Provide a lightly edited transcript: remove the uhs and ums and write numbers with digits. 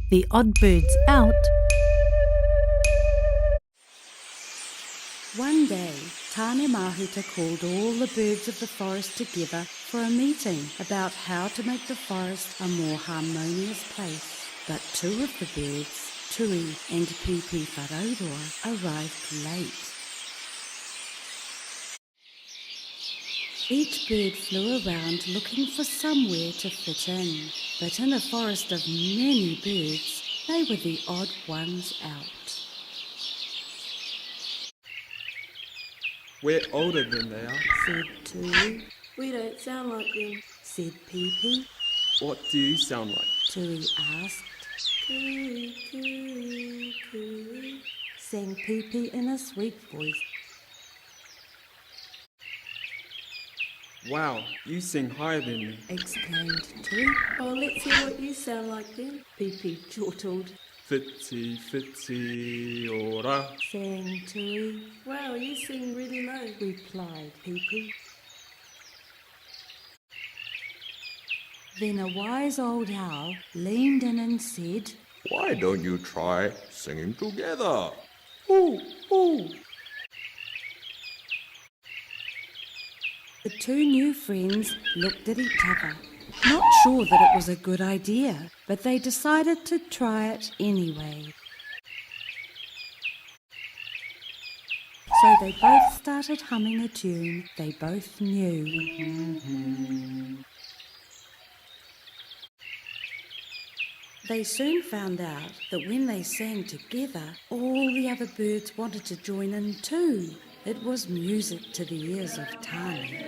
The Odd Birds Out. One day, Tane Mahuta called all the birds of the forest together for a meeting about how to make the forest a more harmonious place. But two of the birds, Tui and Pipi Wharaoroa, arrived late. Each bird flew around looking for somewhere to fit in, but in a forest of many birds, they were the odd ones out. We're older than they are. Said Tui, We don't sound like them. said Pipi. What do you sound like? Tui asked, Coo, coo, coo. sang Pipi in a sweet voice. Wow, you sing higher than me. Exclaimed Tui. Oh, let's hear what you sound like then. Pipi chortled, Fitzy, fitzy, ora. sang Tui. Wow, you sing really low. Replied Pipi. Then a wise old owl leaned in and said, Why don't you try singing together? Ooh, ooh. The two new friends looked at each other, not sure that it was a good idea, but they decided to try it anyway. So they both started humming a tune they both knew. They soon found out that when they sang together, all the other birds wanted to join in too. It was music to the ears of Tane.